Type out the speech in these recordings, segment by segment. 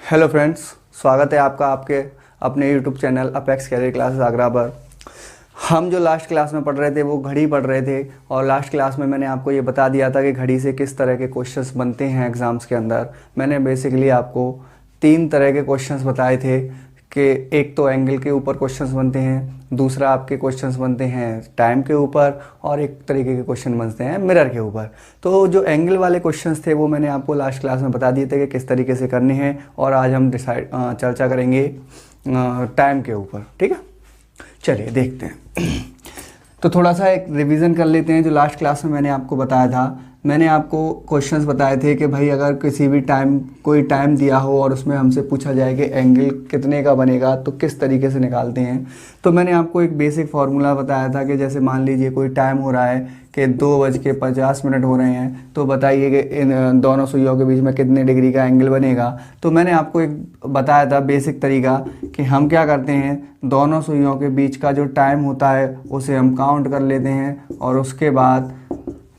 Hello friends, स्वागत है आपका आपके अपने YouTube channel Apex Career Classes Agra पर। हम जो लास्ट क्लास में पढ़ रहे थे वो घड़ी पढ़ रहे थे और लास्ट क्लास में मैंने आपको ये बता दिया था कि घड़ी से किस तरह के क्वेश्चंस बनते हैं एग्ज़ाम्स के अंदर। मैंने बेसिकली आपको 3 तरह के क्वेश्चंस बताए थे कि एक तो एंगल के ऊपर क्वेश्चंस बनते हैं, दूसरा आपके क्वेश्चंस बनते हैं टाइम के ऊपर और एक तरीके के क्वेश्चन बनते हैं मिरर के ऊपर। तो जो एंगल वाले क्वेश्चंस थे वो मैंने आपको लास्ट क्लास में बता दिए थे कि किस तरीके से करने हैं और आज हम चर्चा करेंगे टाइम के ऊपर। ठीक है, चलिए देखते हैं। तो थोड़ा सा एक रिवीजन कर लेते हैं जो लास्ट क्लास में मैंने आपको बताया था। मैंने आपको क्वेश्चंस बताए थे कि भाई अगर किसी भी कोई टाइम दिया हो और उसमें हमसे पूछा जाए कि एंगल कितने का बनेगा तो किस तरीके से निकालते हैं। तो मैंने आपको एक बेसिक फार्मूला बताया था कि जैसे मान लीजिए कोई टाइम हो रहा है कि 2:50 हो रहे हैं, तो बताइए कि इन दोनों सुइयों के बीच में कितने डिग्री का एंगल बनेगा। तो मैंने आपको एक बताया था बेसिक तरीका कि हम क्या करते हैं, दोनों सुइयों के बीच का जो टाइम होता है उसे हम काउंट कर लेते हैं और उसके बाद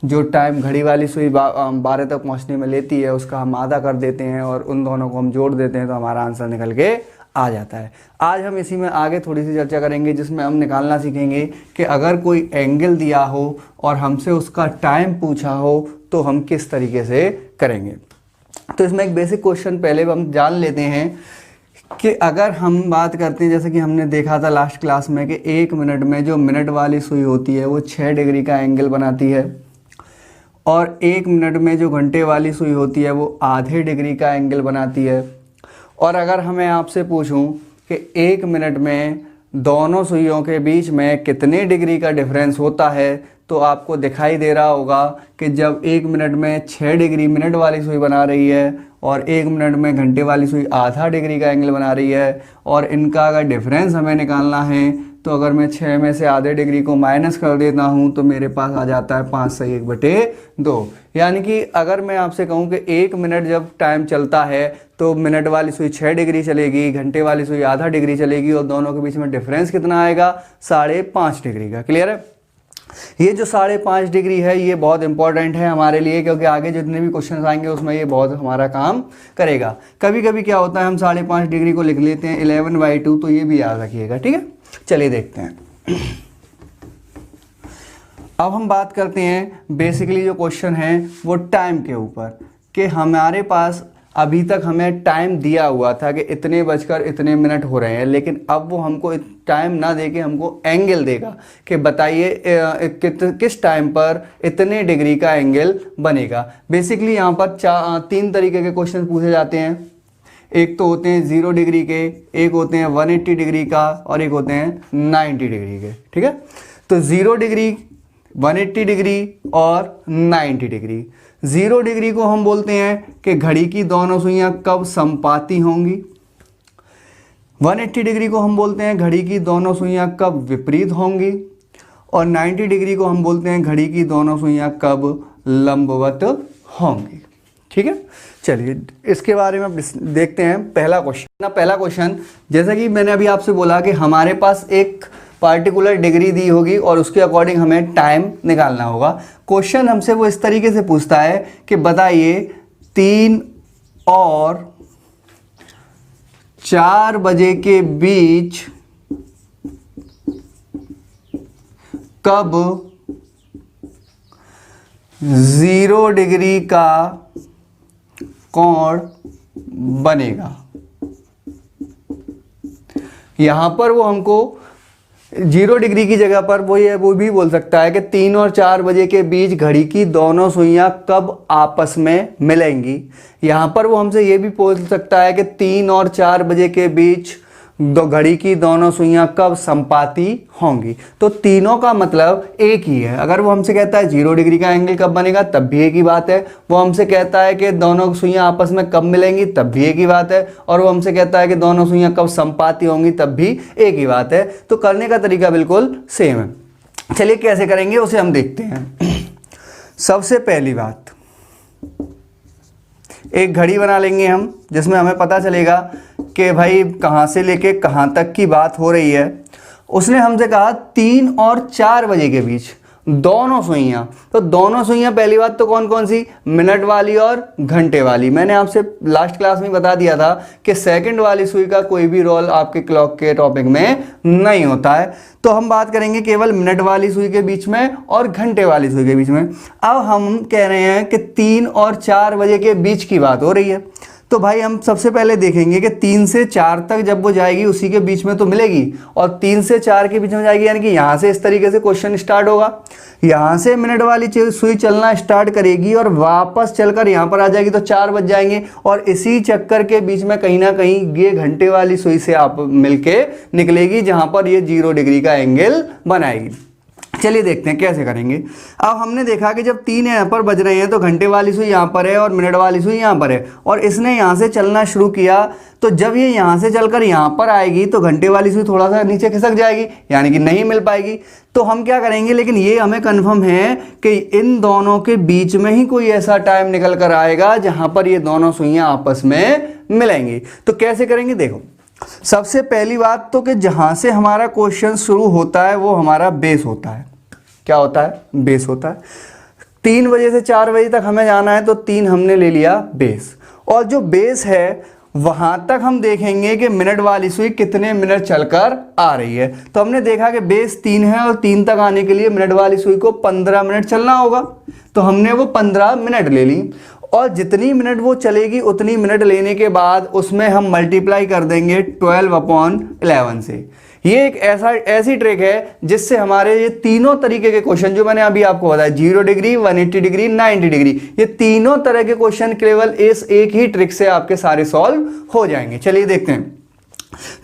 जो टाइम घड़ी वाली सुई 12 तक पहुंचने में लेती है उसका हम आधा कर देते हैं और उन दोनों को हम जोड़ देते हैं तो हमारा आंसर निकल के आ जाता है। आज हम इसी में आगे थोड़ी सी चर्चा करेंगे जिसमें हम निकालना सीखेंगे कि अगर कोई एंगल दिया हो और हमसे उसका टाइम पूछा हो तो हम किस तरीके से करेंगे। तो इसमें एक बेसिक क्वेश्चन पहले हम जान लेते हैं कि अगर हम बात करते हैं, जैसे कि हमने देखा था लास्ट क्लास में कि 1 मिनट में जो मिनट वाली सुई होती है वो 6 डिग्री का एंगल बनाती है और 1 मिनट में जो घंटे वाली सुई होती है वो आधे डिग्री का एंगल बनाती है। और अगर हमें आपसे पूछूं कि 1 मिनट में दोनों सुइयों के बीच में कितने डिग्री का डिफरेंस होता है तो आपको दिखाई दे रहा होगा कि जब 1 मिनट में 6 डिग्री मिनट वाली सुई बना रही है और 1 मिनट में घंटे वाली सुई आधा डिग्री का एंगल बना रही है और इनका अगर डिफरेंस हमें निकालना है तो अगर मैं 6 में से आधे डिग्री को माइनस कर देता हूं तो मेरे पास आ जाता है 5/1/2। यानी कि अगर मैं आपसे कहूं कि 1 मिनट जब टाइम चलता है तो मिनट वाली सुई 6 डिग्री चलेगी, घंटे वाली सुई आधा डिग्री चलेगी और दोनों के बीच में डिफरेंस कितना आएगा, 5.5 डिग्री का। क्लियर है? ये जो 5.5 डिग्री है ये बहुत इंपॉर्टेंट है हमारे लिए क्योंकि आगे जितने भी क्वेश्चन आएंगे उसमें ये बहुत हमारा काम करेगा। कभी कभी क्या होता है हम 5.5 डिग्री को लिख लेते हैं 11/2, तो ये भी याद रखिएगा। ठीक है, चलिए देखते हैं। अब हम बात करते हैं बेसिकली जो क्वेश्चन है वो टाइम के ऊपर कि हमारे पास अभी तक हमें टाइम दिया हुआ था कि इतने बजकर इतने मिनट हो रहे हैं, लेकिन अब वो हमको टाइम ना देके हमको एंगल देगा कि बताइए किस टाइम पर इतने डिग्री का एंगल बनेगा। बेसिकली यहाँ पर 3 तरीके के क्वेश्चन पूछे जाते हैं। एक तो होते हैं 0 डिग्री के, एक होते हैं 180 डिग्री का और एक होते हैं 90 डिग्री के। ठीक है, तो 0 डिग्री, 180 डिग्री और 90 डिग्री। 0 डिग्री को हम बोलते हैं कि घड़ी की दोनों सुइयां कब समपाती होंगी। 180 डिग्री को हम बोलते हैं घड़ी की दोनों सुइयां कब विपरीत होंगी और 90 डिग्री को हम बोलते हैं घड़ी की दोनों सुइयां कब लंबवत होंगी। ठीक है, चलिए इसके बारे में देखते हैं। पहला क्वेश्चन जैसा कि मैंने अभी आपसे बोला कि हमारे पास एक पार्टिकुलर डिग्री दी होगी और उसके अकॉर्डिंग हमें टाइम निकालना होगा। क्वेश्चन हमसे वो इस तरीके से पूछता है कि बताइए 3 और 4 बजे के बीच कब 0 डिग्री का कोण बनेगा। यहां पर वो हमको 0 डिग्री की जगह पर वो भी बोल सकता है कि 3 और 4 बजे के बीच घड़ी की दोनों सुइयां कब आपस में मिलेंगी। यहां पर वो हमसे ये भी पूछ सकता है कि 3 और 4 बजे के बीच घड़ी की दोनों सुइयां कब समपाती होंगी। तो तीनों का मतलब एक ही है। अगर वो हमसे कहता है 0 डिग्री का एंगल कब बनेगा तब भी एक ही बात है। वो हमसे कहता है कि दोनों सुइयां आपस में कब मिलेंगी तब भी एक ही बात है। और वो हमसे कहता है कि दोनों सुइयां कब समपाती होंगी तब भी एक ही बात है। तो करने का तरीका बिल्कुल सेम है। चलिए कैसे करेंगे उसे हम देखते हैं। सबसे पहली बात, एक घड़ी बना लेंगे हम जिसमें हमें पता चलेगा कि भाई कहाँ से लेके कहाँ तक की बात हो रही है। उसने हमसे कहा 3 और 4 बजे के बीच, दोनों सुइयां। तो दोनों सुइयां पहली बात तो कौन कौन सी, मिनट वाली और घंटे वाली। मैंने आपसे लास्ट क्लास में बता दिया था कि सेकंड वाली सुई का कोई भी रोल आपके क्लॉक के टॉपिक में नहीं होता है। तो हम बात करेंगे केवल मिनट वाली सुई के बीच में और घंटे वाली सुई के बीच में। अब हम कह रहे हैं कि 3 और 4 बजे के बीच की बात हो रही है। तो भाई हम सबसे पहले देखेंगे कि 3 से 4 तक जब वो जाएगी उसी के बीच में तो मिलेगी, और 3 से 4 के बीच में जाएगी, यानी कि यहाँ से इस तरीके से क्वेश्चन स्टार्ट होगा। यहाँ से मिनट वाली सुई चलना स्टार्ट करेगी और वापस चलकर यहाँ पर आ जाएगी तो 4 बज जाएंगे, और इसी चक्कर के बीच में कहीं ना कहीं ये घंटे वाली सुई से आप मिलके निकलेगी, जहाँ पर ये 0 डिग्री का एंगल बनाएगी। चलिए देखते हैं कैसे करेंगे। अब हमने देखा कि जब 3 यहाँ पर बज रहे हैं तो घंटे वाली सुई यहाँ पर है और मिनट वाली सुई यहाँ पर है, और इसने यहाँ से चलना शुरू किया। तो जब ये यहाँ से चलकर यहाँ पर आएगी तो घंटे वाली सुई थोड़ा सा नीचे खिसक जाएगी, यानी कि नहीं मिल पाएगी। तो हम क्या करेंगे, लेकिन ये हमें कन्फर्म है कि इन दोनों के बीच में ही कोई ऐसा टाइम निकल कर आएगा जहाँ पर ये दोनों सुइयाँ आपस में मिलेंगी। तो कैसे करेंगे, देखो सबसे पहली बात तो कि जहां से हमारा क्वेश्चन शुरू होता है वो हमारा बेस होता है। क्या होता है, बेस होता है। 3 बजे से 4 बजे तक हमें जाना है तो 3 हमने ले लिया बेस, और जो बेस है वहां तक हम देखेंगे कि मिनट वाली सुई कितने मिनट चलकर आ रही है। तो हमने देखा कि बेस 3 है और 3 तक आने के लिए मिनट वाली सुई को 15 मिनट चलना होगा, तो हमने वो 15 मिनट ले ली, और जितनी मिनट वो चलेगी उतनी मिनट लेने के बाद उसमें हम मल्टीप्लाई कर देंगे 12/11 से। ये एक ऐसी ट्रिक है जिससे हमारे ये तीनों तरीके के क्वेश्चन जो मैंने अभी आपको बताया, 0 डिग्री, 180 डिग्री, 90 डिग्री, ये तीनों तरह के क्वेश्चन केवल इस एक ही ट्रिक से आपके सारे सॉल्व हो जाएंगे। चलिए देखते हैं।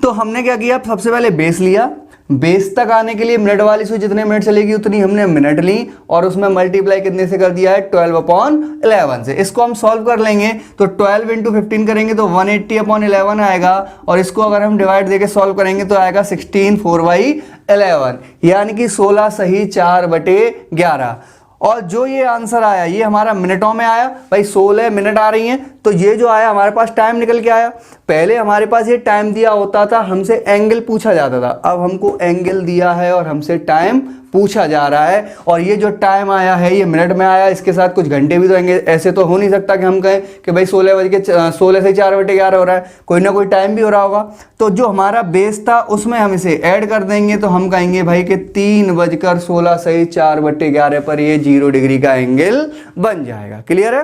तो हमने क्या किया, सबसे पहले बेस लिया, बेस तक आने के लिए मिनट वाली सुई जितने मिनट चलेगी उतनी हमने मिनट ली, और उसमें मल्टीप्लाई कितने से कर दिया है, 12/11 से। इसको हम सॉल्व कर लेंगे तो 12 × 15 करेंगे तो 180/11 आएगा, और इसको अगर हम डिवाइड देके सॉल्व करेंगे तो आएगा 16 4/11, यानी कि 16 सही 4/11। और जो ये आंसर आया ये हमारा मिनटों में आया, भाई 16 मिनट आ रही हैं, तो ये जो आया हमारे पास टाइम निकल के आया। पहले हमारे पास ये टाइम दिया होता था, हमसे एंगल पूछा जाता था, अब हमको एंगल दिया है और हमसे टाइम पूछा जा रहा है, और ये जो टाइम आया है ये मिनट में आया, इसके साथ कुछ घंटे भी तो आएंगे। ऐसे तो हो नहीं सकता कि हम कहें कि भाई 16 से 4/11 हो रहा है, कोई ना कोई टाइम भी हो रहा होगा। तो जो हमारा बेस था उसमें हम इसे ऐड कर देंगे, तो हम कहेंगे भाई कि 3:16 सही 4/11 पर ये 0 डिग्री का एंगल बन जाएगा। क्लियर है?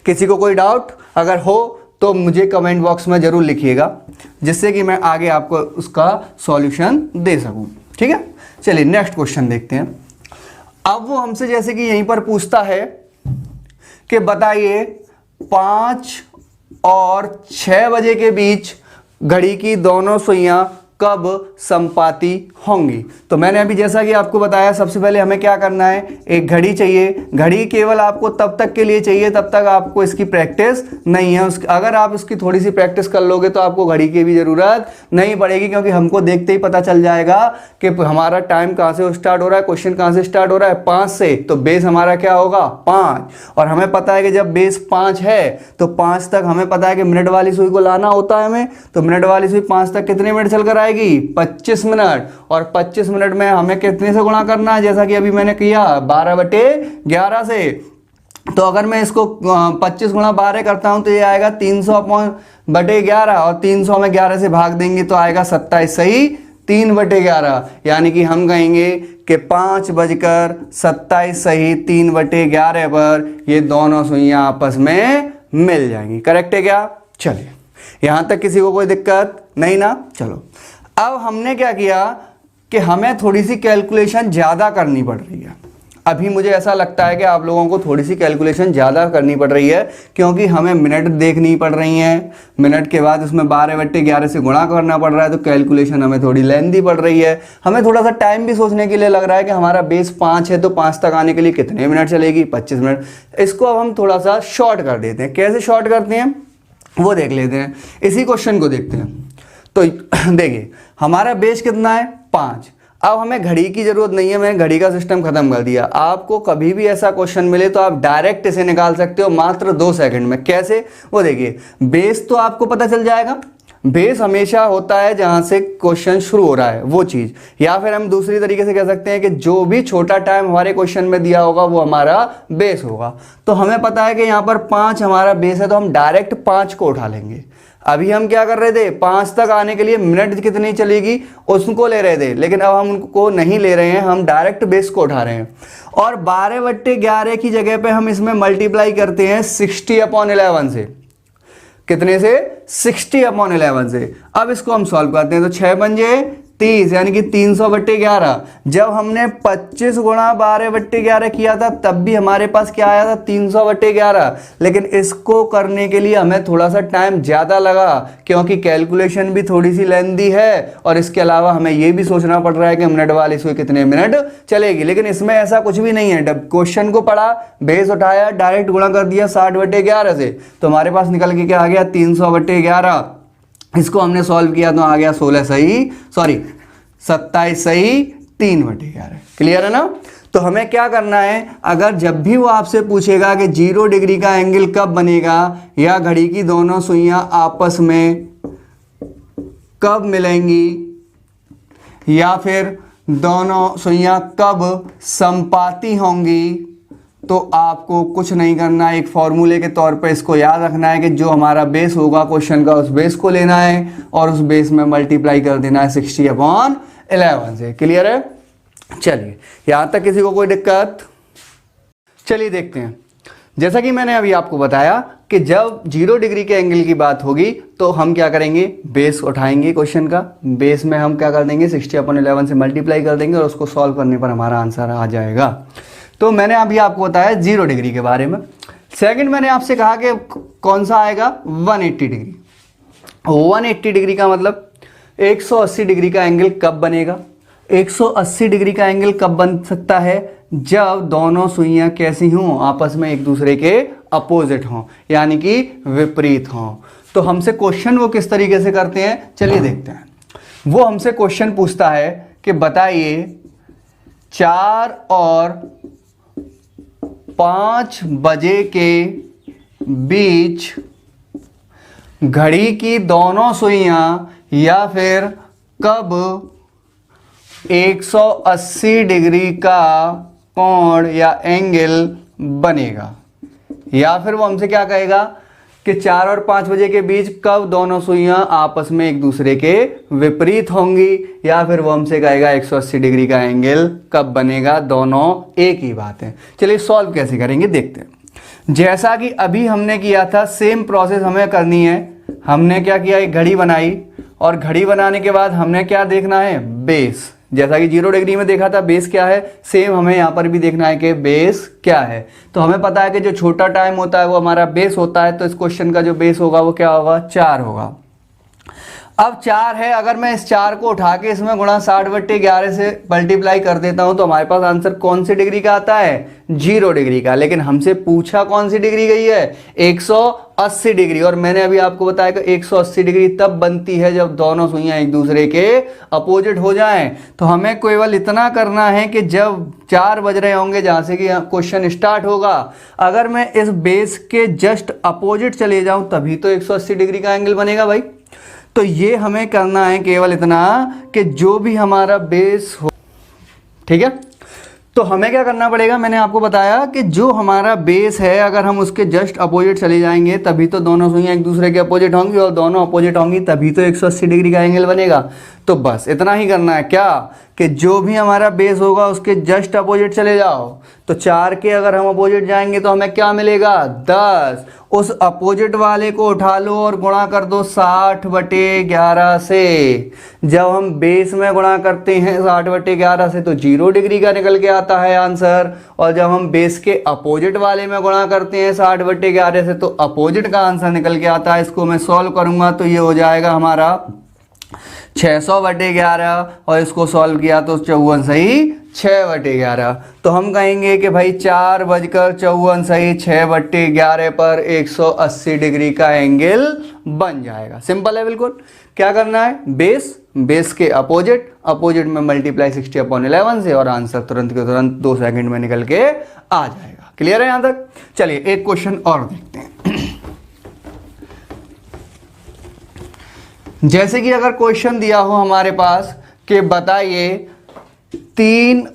किसी को कोई डाउट अगर हो तो मुझे कमेंट बॉक्स में जरूर लिखिएगा, जिससे कि मैं आगे आपको उसका सॉल्यूशन दे सकूं। ठीक है, चलिए नेक्स्ट क्वेश्चन देखते हैं। अब वो हमसे जैसे कि यहीं पर पूछता है कि बताइए 5 और 6 बजे के बीच घड़ी की दोनों सुइयां कब संपाती होंगी। तो मैंने अभी जैसा कि आपको बताया, सबसे पहले हमें क्या करना है, एक घड़ी चाहिए। घड़ी केवल आपको तब तक के लिए चाहिए तब तक आपको इसकी प्रैक्टिस नहीं है। अगर आप इसकी थोड़ी सी प्रैक्टिस कर लोगे तो आपको घड़ी की भी ज़रूरत नहीं पड़ेगी, क्योंकि हमको देखते ही पता चल जाएगा कि हमारा टाइम कहाँ से स्टार्ट हो रहा है, क्वेश्चन कहाँ से स्टार्ट हो रहा है, 5 से। तो बेस हमारा क्या होगा, 5, और हमें पता है कि जब बेस 5 है तो 5 तक हमें पता है कि मिनट वाली सुई को लाना होता है हमें। तो मिनट वाली सुई 5 तक कितने मिनट चलकर आएगी, 25 मिनट, और 25 मिनट में हमें कितने से गुणा करना है, जैसा कि अभी मैंने किया 12/11 से। तो अगर मैं इसको 25 × 12 करता हूं तो ये आएगा 300/11, और 300 में 11 से भाग देंगे तो आएगा 27 सही 3/11, यानी कि हम कहेंगे कि 5:27 सही 3/11 पर ये दोनों सुइयां आपस में मिल जाएंगी। करेक्ट है क्या? चलिए, यहां तक किसी को कोई दिक्कत नहीं ना? चलो, अब हमने क्या किया कि हमें थोड़ी सी कैलकुलेशन ज़्यादा करनी पड़ रही है। अभी मुझे ऐसा लगता है कि आप लोगों को थोड़ी सी कैलकुलेशन ज़्यादा करनी पड़ रही है, क्योंकि हमें मिनट देखनी पड़ रही हैं, मिनट के बाद उसमें 12/11 से गुणा करना पड़ रहा है, तो कैलकुलेशन हमें थोड़ी लेंथी पड़ रही है। हमें थोड़ा सा टाइम भी सोचने के लिए लग रहा है कि हमारा बेस 5 है तो 5 तक आने के लिए कितने मिनट चलेगी, 25 मिनट। इसको अब हम थोड़ा सा शॉर्ट कर देते हैं। कैसे शॉर्ट करते हैं वो देख लेते हैं। इसी क्वेश्चन को देखते हैं। तो देखिए, हमारा बेस कितना है, 5। अब हमें घड़ी की जरूरत नहीं है, मैंने घड़ी का सिस्टम खत्म कर दिया। आपको कभी भी ऐसा क्वेश्चन मिले तो आप डायरेक्ट इसे निकाल सकते हो मात्र 2 सेकंड में। कैसे, वो देखिए, बेस तो आपको पता चल जाएगा, बेस हमेशा होता है जहां से क्वेश्चन शुरू हो रहा है वो चीज, या फिर हम दूसरी तरीके से कह सकते हैं कि जो भी छोटा टाइम हमारे क्वेश्चन में दिया होगा वो हमारा बेस होगा। तो हमें पता है कि यहाँ पर 5 हमारा बेस है, तो हम डायरेक्ट 5 को उठा लेंगे। अभी हम क्या कर रहे थे, 5 तक आने के लिए मिनट कितनी चलेगी उसको ले रहे थे, लेकिन अब हम उनको नहीं ले रहे हैं, हम डायरेक्ट बेस को उठा रहे हैं। और 12/11 की जगह पे हम इसमें मल्टीप्लाई करते हैं 60/11 से। कितने से? 60/11 से। अब इसको हम सॉल्व करते हैं, तो 6 पंजे 30 यानी कि 300/11। जब हमने 25 गुणा 12/11 किया था तब भी हमारे पास क्या आया था, 300/11। लेकिन इसको करने के लिए हमें थोड़ा सा टाइम ज़्यादा लगा, क्योंकि कैलकुलेशन भी थोड़ी सी लेंदी है, और इसके अलावा हमें ये भी सोचना पड़ रहा है कि मिनट वाली इसको कितने मिनट चलेगी। लेकिन इसमें ऐसा कुछ भी नहीं है, जब क्वेश्चन को पढ़ा, बेस उठाया, डायरेक्ट गुणा कर दिया 60/11 से, तो हमारे पास निकल के क्या आ गया, 300/11। इसको हमने सॉल्व किया तो आ गया 27 सही 3/11। क्लियर है ना? तो हमें क्या करना है, अगर जब भी वो आपसे पूछेगा कि 0 डिग्री का एंगल कब बनेगा, या घड़ी की दोनों सुइयां आपस में कब मिलेंगी, या फिर दोनों सुइयां कब संपाती होंगी, तो आपको कुछ नहीं करना है, एक फॉर्मूले के तौर पे इसको याद रखना है कि जो हमारा बेस होगा क्वेश्चन का, उस बेस को लेना है और उस बेस में मल्टीप्लाई कर देना है 60/11 से। क्लियर है? चलिए, यहां तक किसी को कोई दिक्कत? चलिए देखते हैं। जैसा कि मैंने अभी आपको बताया कि जब 0 डिग्री के एंगल की बात होगी तो हम क्या करेंगे, बेस उठाएंगे क्वेश्चन का, बेस में हम क्या कर देंगे, 60/11 से मल्टीप्लाई कर देंगे और उसको सॉल्व करने पर हमारा आंसर आ जाएगा। तो मैंने अभी आपको बताया 0 डिग्री के बारे में। सेकंड, मैंने आपसे कहा कि कौन सा आएगा, 180 डिग्री। 180 डिग्री का मतलब 180 डिग्री का एंगल कब बनेगा? 180 डिग्री का एंगल कब बन सकता है, जब दोनों सुइयां कैसी हों, आपस में एक दूसरे के अपोजिट हों, यानी कि विपरीत हों। तो हमसे क्वेश्चन वो किस तरीके से करते हैं, चलिए देखते हैं। वो हमसे क्वेश्चन पूछता है कि बताइए 4 और 5 बजे के बीच घड़ी की दोनों सुइयां या फिर कब 180 डिग्री का कोण या एंगल बनेगा। या फिर वो हमसे क्या कहेगा कि 4 और 5 बजे के बीच कब दोनों सुइयां आपस में एक दूसरे के विपरीत होंगी, या फिर वो हमसे कहेगा 180 डिग्री का एंगल कब बनेगा। दोनों एक ही बात है। चलिए सॉल्व कैसे करेंगे देखते हैं। जैसा कि अभी हमने किया था सेम प्रोसेस हमें करनी है। हमने क्या किया, एक घड़ी बनाई, और घड़ी बनाने के बाद हमने क्या देखना है, बेस। जैसा कि 0 डिग्री में देखा था बेस क्या है, सेम हमें यहाँ पर भी देखना है कि बेस क्या है। तो हमें पता है कि जो छोटा टाइम होता है वो हमारा बेस होता है, तो इस क्वेश्चन का जो बेस होगा वो क्या होगा, 4 होगा। अब 4 है, अगर मैं इस 4 को उठा के इसमें गुणा 60/11 से मल्टीप्लाई कर देता हूं तो हमारे पास आंसर कौन सी डिग्री का आता है, 0 डिग्री का। लेकिन हमसे पूछा कौन सी डिग्री गई है, 180 डिग्री। और मैंने अभी आपको बताया कि 180 डिग्री तब बनती है जब दोनों सुइयां एक दूसरे के अपोजिट हो जाएं। तो हमें केवल इतना करना है कि जब 4 बज रहे होंगे जहां से कि क्वेश्चन स्टार्ट होगा, अगर मैं इस बेस के जस्ट अपोजिट चले जाऊं तभी तो 180 डिग्री का एंगल बनेगा भाई। तो ये हमें करना है केवल इतना कि जो भी हमारा बेस हो, ठीक है। तो हमें क्या करना पड़ेगा, मैंने आपको बताया कि जो हमारा बेस है अगर हम उसके जस्ट अपोजिट चले जाएंगे तभी तो दोनों सुइयां एक दूसरे के अपोजिट होंगी, और दोनों अपोजिट होंगी तभी तो 180 डिग्री का एंगल बनेगा। तो बस इतना ही करना है क्या, कि जो भी हमारा बेस होगा उसके जस्ट अपोजिट चले जाओ। तो 4 के अगर हम अपोजिट जाएंगे तो हमें क्या मिलेगा, 10। उस अपोजिट वाले को उठा लो और गुणा कर दो 60/11 से। जब हम बेस में गुणा करते हैं 60/11 से तो 0 डिग्री का निकल के आता है आंसर, और जब हम बेस के अपोजिट वाले में गुणा करते हैं 60/11 से तो अपोजिट का आंसर निकल के आता है। इसको मैं सॉल्व करूंगा तो ये हो जाएगा हमारा 600/11, और इसको सॉल्व किया तो 54 सही 6/11। तो हम कहेंगे कि भाई 4:54 सही 6/11 पर 180 डिग्री का एंगल बन जाएगा। सिंपल है बिल्कुल। क्या करना है, बेस के अपोजिट में मल्टीप्लाई 60/11 से, और आंसर तुरंत के तुरंत 2 सेकंड में निकल के आ जाएगा। क्लियर है यहां तक? चलिए एक क्वेश्चन और देखते हैं। जैसे कि अगर क्वेश्चन दिया हो हमारे पास कि बताइए 3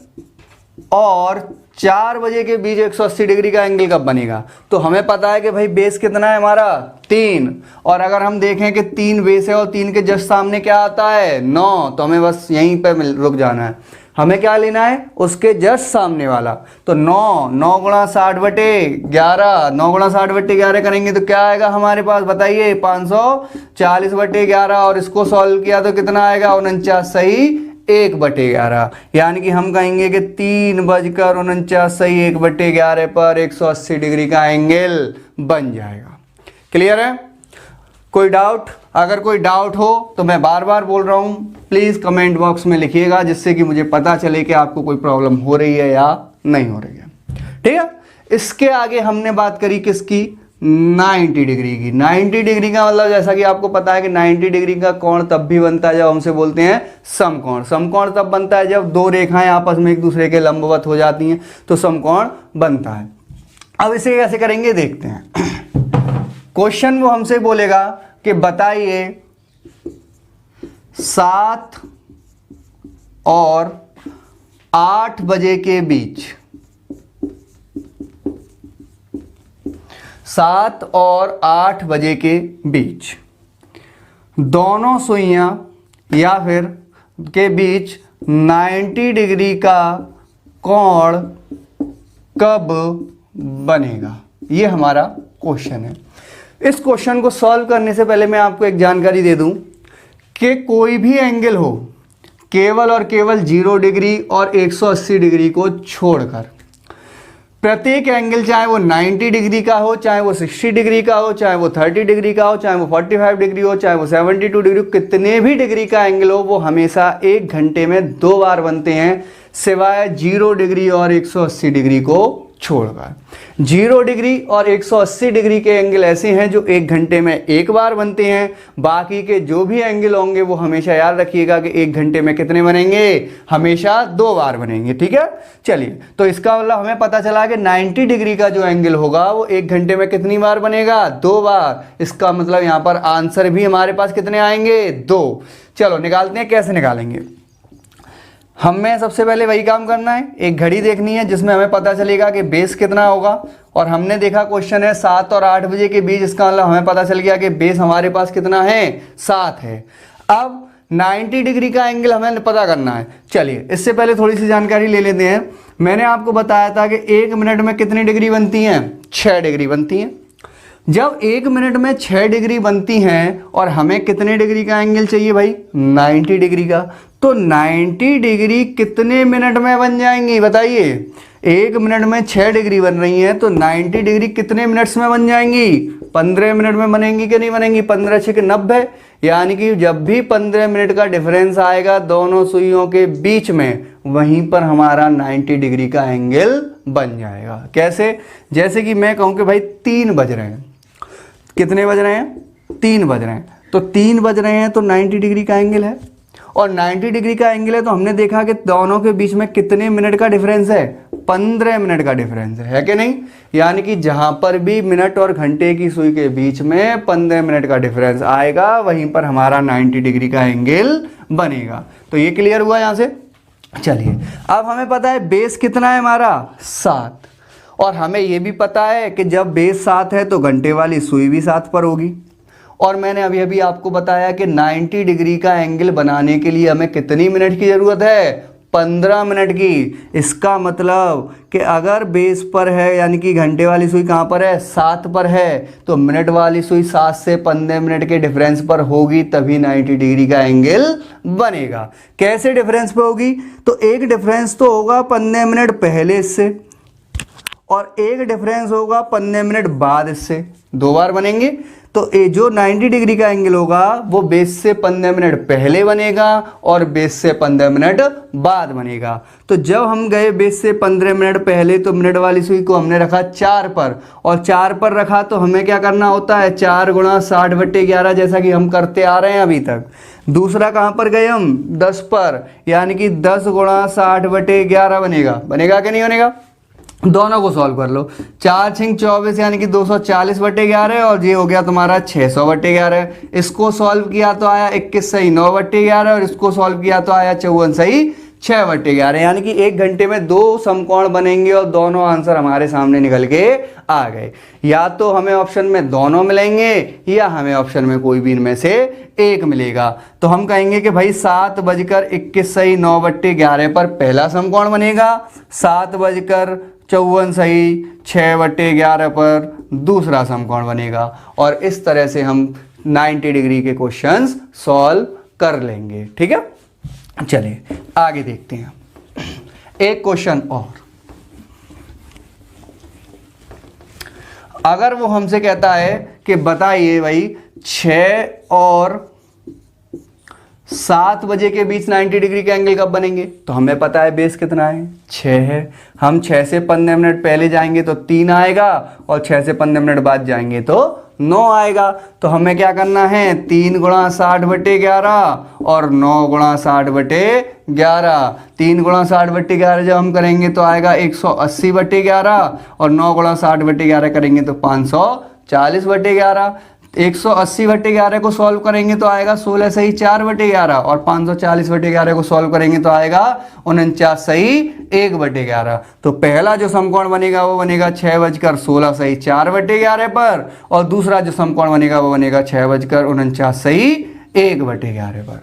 और 4 बजे के बीच 180 डिग्री का एंगल कब बनेगा, तो हमें पता है कि भाई बेस कितना है हमारा 3, और अगर हम देखें कि 3 बेस है और 3 के जस्ट सामने क्या आता है 9, तो हमें बस यहीं पे रुक जाना है। हमें क्या लेना है उसके जस्ट सामने वाला, तो 9 गुणा 60/11, 9 गुणा 60/11 करेंगे तो क्या आएगा हमारे पास बताइए 540/11, और इसको सॉल्व किया तो कितना आएगा 49 सही 1/11, यानी कि हम कहेंगे कि 3:49 सही 1/11 पर 180 डिग्री का एंगल बन जाएगा। क्लियर है? कोई डाउट? अगर कोई डाउट हो तो मैं बार बार बोल रहा हूं, प्लीज कमेंट बॉक्स में लिखिएगा, जिससे कि मुझे पता चले कि आपको कोई प्रॉब्लम हो रही है या नहीं हो रही है। ठीक है, इसके आगे हमने बात करी किसकी, 90 डिग्री की। 90 डिग्री का मतलब जैसा कि आपको पता है कि 90 डिग्री का कोण तब भी बनता है जब हमसे बोलते हैं समकोण। समकोण तब बनता है जब दो रेखाएं आपस में एक दूसरे के लंबवत हो जाती हैं, तो समकोण बनता है। अब इसे कैसे करेंगे देखते हैं। क्वेश्चन वो हमसे बोलेगा कि बताइए 7 और 8 बजे के बीच, 7 और 8 बजे के बीच दोनों सुइयां या फिर के बीच 90 डिग्री का कोण कब बनेगा, ये हमारा क्वेश्चन है। इस क्वेश्चन को सॉल्व करने से पहले मैं आपको एक जानकारी दे दूं कि कोई भी एंगल हो केवल और केवल 0 डिग्री और 180 डिग्री को छोड़कर, प्रत्येक एंगल चाहे वो 90 डिग्री का हो, चाहे वो 60 डिग्री का हो, चाहे वो 30 डिग्री का हो, चाहे वो 45 डिग्री हो, चाहे वो 72 डिग्री हो, कितने भी डिग्री का एंगल हो, वो हमेशा 1 घंटे में 2 बार बनते हैं, सिवाय 0 डिग्री और 180 डिग्री को छोड़कर। 0 डिग्री और 180 डिग्री के एंगल ऐसे हैं जो 1 घंटे में 1 बार बनते हैं, बाकी के जो भी एंगल होंगे वो हमेशा याद रखिएगा कि 1 घंटे में कितने बनेंगे, हमेशा 2 बार बनेंगे। ठीक है, चलिए, तो इसका मतलब हमें पता चला कि 90 डिग्री का जो एंगल होगा वो 1 घंटे में कितनी बार बनेगा, 2 बार। इसका मतलब यहां पर आंसर भी हमारे पास कितने आएंगे, 2। चलो निकालते हैं, कैसे निकालेंगे। हमें सबसे पहले वही काम करना है, एक घड़ी देखनी है जिसमें हमें पता चलेगा कि बेस कितना होगा, और हमने देखा क्वेश्चन है 7 और 8 बजे के बीच, इसका मतलब हमें पता चल गया कि बेस हमारे पास कितना है 7 है। अब 90 डिग्री का एंगल हमें पता करना है। चलिए इससे पहले थोड़ी सी जानकारी ले लेते हैं। मैंने आपको बताया था कि 1 मिनट में कितनी डिग्री बनती हैं, 6 डिग्री बनती हैं। जब 1 मिनट में 6 डिग्री बनती हैं और हमें कितने डिग्री का एंगल चाहिए भाई, 90 डिग्री का, तो 90 डिग्री कितने मिनट में बन जाएंगी बताइए। 1 मिनट में 6 डिग्री बन रही हैं, तो 90 डिग्री कितने मिनट्स में बन जाएंगी, 15 मिनट में बनेंगी कि नहीं बनेंगी, 15 × 6 = 90, यानी कि जब भी 15 मिनट का डिफरेंस आएगा दोनों सुइयों के बीच में, वहीं पर हमारा 90 डिग्री का एंगल बन जाएगा। कैसे, जैसे कि मैं कहूँ कि भाई 3 बज रहे हैं, कितने बज रहे हैं, 3 बज रहे हैं, तो 3 बज रहे हैं तो 90 डिग्री का एंगल है, और 90 डिग्री का एंगल है तो हमने देखा कि दोनों के बीच में कितने मिनट का डिफरेंस है, 15 मिनट का डिफरेंस है कि नहीं। यानी कि जहां पर भी मिनट और घंटे की सुई के बीच में 15 मिनट का डिफरेंस आएगा, वहीं पर हमारा 90 डिग्री का एंगल बनेगा। तो ये क्लियर हुआ यहां से। चलिए अब हमें पता है बेस कितना है हमारा 7, और हमें यह भी पता है कि जब बेस 7 है तो घंटे वाली सुई भी 7 पर होगी। और मैंने अभी अभी आपको बताया कि 90 डिग्री का एंगल बनाने के लिए हमें कितनी मिनट की ज़रूरत है, 15 मिनट की। इसका मतलब कि अगर बेस पर है, यानी कि घंटे वाली सुई कहाँ पर है, 7 पर है, तो मिनट वाली सुई 7 से 15 मिनट के डिफरेंस पर होगी, तभी 90 डिग्री का एंगल बनेगा। कैसे डिफरेंस पे होगी, तो एक डिफरेंस तो होगा 15 मिनट पहले इससे, और एक डिफरेंस होगा 15 मिनट बाद इससे, 2 बार बनेंगे। तो ये जो 90 डिग्री का एंगल होगा वो बेस से 15 मिनट पहले बनेगा और बेस से 15 मिनट बाद बनेगा। तो जब हम गए बेस से 15 मिनट पहले, तो मिनट वाली सुई को हमने रखा 4 पर, और 4 पर रखा तो हमें क्या करना होता है, 4 × 60/11, जैसा कि हम करते आ रहे हैं अभी तक। दूसरा कहाँ पर गए हम, 10 पर, यानी कि 10 × 60/11 बनेगा। बनेगा कि नहीं बनेगा। दोनों को सॉल्व कर लो। 4 छिंग 24 यानी कि 240/11 और ये हो गया तुम्हारा 600/11। इसको सॉल्व किया तो आया 21 सही 9/11 और इसको सॉल्व किया तो आया 54 सही 6/11। यानी कि 1 घंटे में 2 समकोण बनेंगे और दोनों आंसर हमारे सामने निकल के आ गए। या तो हमें ऑप्शन में दोनों मिलेंगे या हमें ऑप्शन में कोई भी इनमें से एक मिलेगा। तो हम कहेंगे कि भाई 7:21 सही 9/11 पर पहला समकोण बनेगा, 7:54 सही 6/11 पर दूसरा समकोण बनेगा। और इस तरह से हम 90 डिग्री के क्वेश्चंस सॉल्व कर लेंगे। ठीक है, चलिए आगे देखते हैं एक क्वेश्चन और। अगर वो हमसे कहता है कि बताइए भाई 6 और 7 बजे के बीच 90 डिग्री के एंगल कब बनेंगे, तो हमें पता है बेस कितना है 6 है। हम 6 से 15 मिनट पहले जाएंगे तो 3 आएगा और 6 से 15 मिनट बाद जाएंगे तो 9 आएगा। तो हमें क्या करना है 3 × 60/11 और 9 × 60/11। 3 × 60/11 जब हम करेंगे तो आएगा 180/11 और 9 × 60/11 करेंगे तो 540/11। 180/11 को सॉल्व करेंगे तो आएगा 16 सही 4/11 और 540/11 को सॉल्व करेंगे तो आएगा 49 सही 1/11। तो पहला जो समकोण बनेगा वो बनेगा 6:16 सही 4/11 पर और दूसरा जो समकोण बनेगा वो बनेगा 6:49 सही 1/11 पर।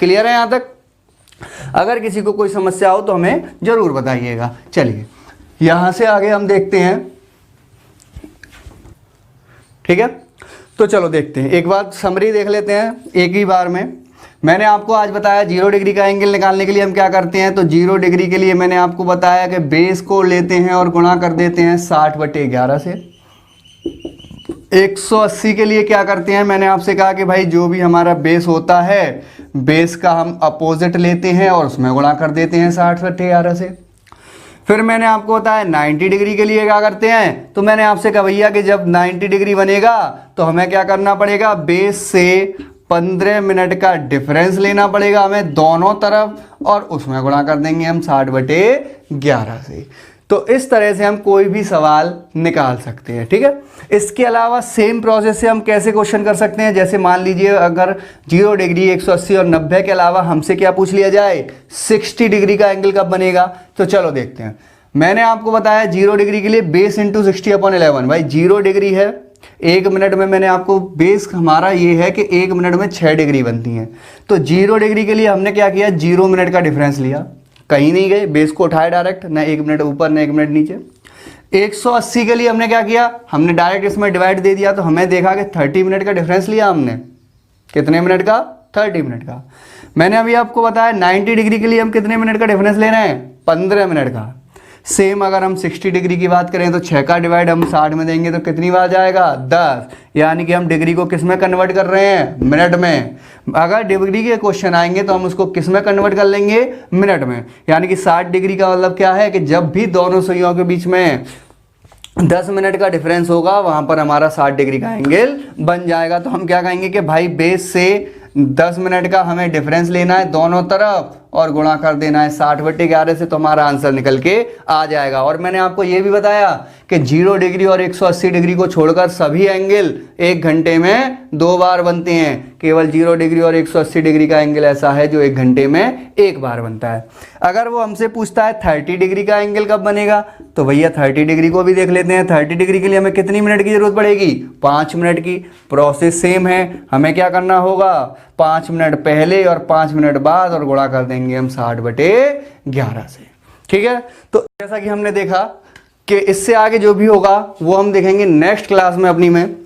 क्लियर है यहाँ तक? अगर किसी को कोई समस्या हो तो हमें जरूर बताइएगा। चलिए यहां से आगे हम देखते हैं। ठीक है, तो चलो देखते हैं, एक बार समरी देख लेते हैं एक ही बार में। मैंने आपको आज बताया 0 डिग्री का एंगल निकालने के लिए हम क्या करते हैं, तो 0 डिग्री के लिए मैंने आपको बताया कि बेस को लेते हैं और गुणा कर देते हैं 60/11 से। 180 के लिए क्या करते हैं, मैंने आपसे कहा कि भाई जो भी हमारा बेस होता है बेस का हम अपोजिट लेते हैं और उसमें गुणा कर देते हैं 60/11 से। फिर मैंने आपको बताया 90 डिग्री के लिए क्या करते हैं, तो मैंने आपसे कहा भैया कि जब 90 डिग्री बनेगा तो हमें क्या करना पड़ेगा, बेस से 15 मिनट का डिफरेंस लेना पड़ेगा हमें दोनों तरफ और उसमें गुणा कर देंगे हम 60/11 से। तो इस तरह से हम कोई भी सवाल निकाल सकते हैं। ठीक है, इसके अलावा सेम प्रोसेस से हम कैसे क्वेश्चन कर सकते हैं, जैसे मान लीजिए अगर 0 डिग्री 180 और 90 के अलावा हमसे क्या पूछ लिया जाए 60 डिग्री का एंगल कब बनेगा। तो चलो देखते हैं। मैंने आपको बताया 0 डिग्री के लिए बेस इंटू 60/11। भाई 0 डिग्री है, 1 मिनट में मैंने आपको बेस हमारा ये है कि 1 मिनट में 6 डिग्री बनती है। तो 0 डिग्री के लिए हमने क्या किया, 0 मिनट का डिफरेंस लिया, कहीं नहीं गए, बेस को उठाए डायरेक्ट, ना 1 मिनट ऊपर ना 1 मिनट नीचे। 180 के लिए हमने क्या किया, हमने डायरेक्ट इसमें डिवाइड दे दिया, तो हमें देखा कि 30 मिनट का डिफरेंस लिया हमने। कितने मिनट का, 30 मिनट का। मैंने अभी आपको बताया 90 डिग्री के लिए हम कितने मिनट का डिफरेंस ले रहे हैं, 15 मिनट का। सेम अगर हम 60 डिग्री की बात करें तो 6 का डिवाइड हम 60 में देंगे तो कितनी बार जाएगा, 10। यानी कि हम डिग्री को किस में कन्वर्ट कर रहे हैं, मिनट में। अगर डिग्री के क्वेश्चन आएंगे तो हम उसको किस में कन्वर्ट कर लेंगे, मिनट में। यानी कि 60 डिग्री का मतलब क्या है कि जब भी दोनों सुइयों के बीच में 10 मिनट का डिफरेंस होगा वहां पर हमारा 60 डिग्री का एंगल बन जाएगा। तो हम क्या कहेंगे कि भाई बेस से 10 मिनट का हमें डिफरेंस लेना है दोनों तरफ और गुणा कर देना है 60/11 से, तो हमारा आंसर निकल के आ जाएगा। और मैंने आपको ये भी बताया कि 0 डिग्री और 180 डिग्री को छोड़कर सभी एंगल 1 घंटे में 2 बार बनते हैं। केवल 0 डिग्री और 180 डिग्री का एंगल ऐसा है जो 1 घंटे में 1 बार बनता है। अगर वो हमसे पूछता है 30 डिग्री का एंगल कब बनेगा, तो भैया 30 डिग्री को भी देख लेते हैं। 30 डिग्री के लिए हमें कितनी मिनट की जरूरत पड़ेगी, 5 मिनट की। प्रोसेस सेम है, हमें क्या करना होगा, 5 मिनट पहले और 5 मिनट बाद और गुणा कर देंगे हम 60/11 से। ठीक है, तो जैसा कि हमने देखा कि इससे आगे जो भी होगा वो हम देखेंगे नेक्स्ट क्लास में अपनी में।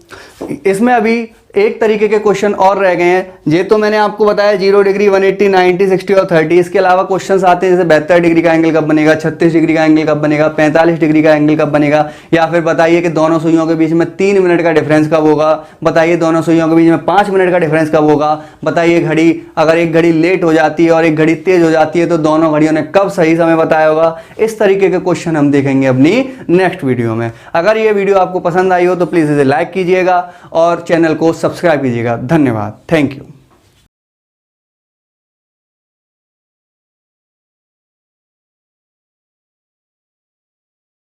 इसमें अभी एक तरीके के क्वेश्चन और रह गए हैं। ये तो मैंने आपको बताया 0 डिग्री 180 90 60 और 30। इसके अलावा क्वेश्चंस आते हैं जैसे 72 डिग्री का एंगल कब बनेगा, 36 डिग्री का एंगल कब बनेगा, 45 डिग्री का एंगल कब बनेगा, या फिर बताइए कि दोनों सुइयों के बीच में 3 मिनट का डिफरेंस कब होगा, बताइए दोनों सुइयों के बीच में 5 मिनट का डिफरेंस कब होगा, बताइए घड़ी अगर एक घड़ी लेट हो जाती है और एक घड़ी तेज हो जाती है तो दोनों घड़ियों ने कब सही समय बताया होगा। इस तरीके के क्वेश्चन हम देखेंगे अपनी नेक्स्ट वीडियो में। अगर ये वीडियो आपको पसंद आई हो तो प्लीज़ इसे लाइक कीजिएगा और चैनल को सब्सक्राइब कीजिएगा। धन्यवाद, थैंक यू।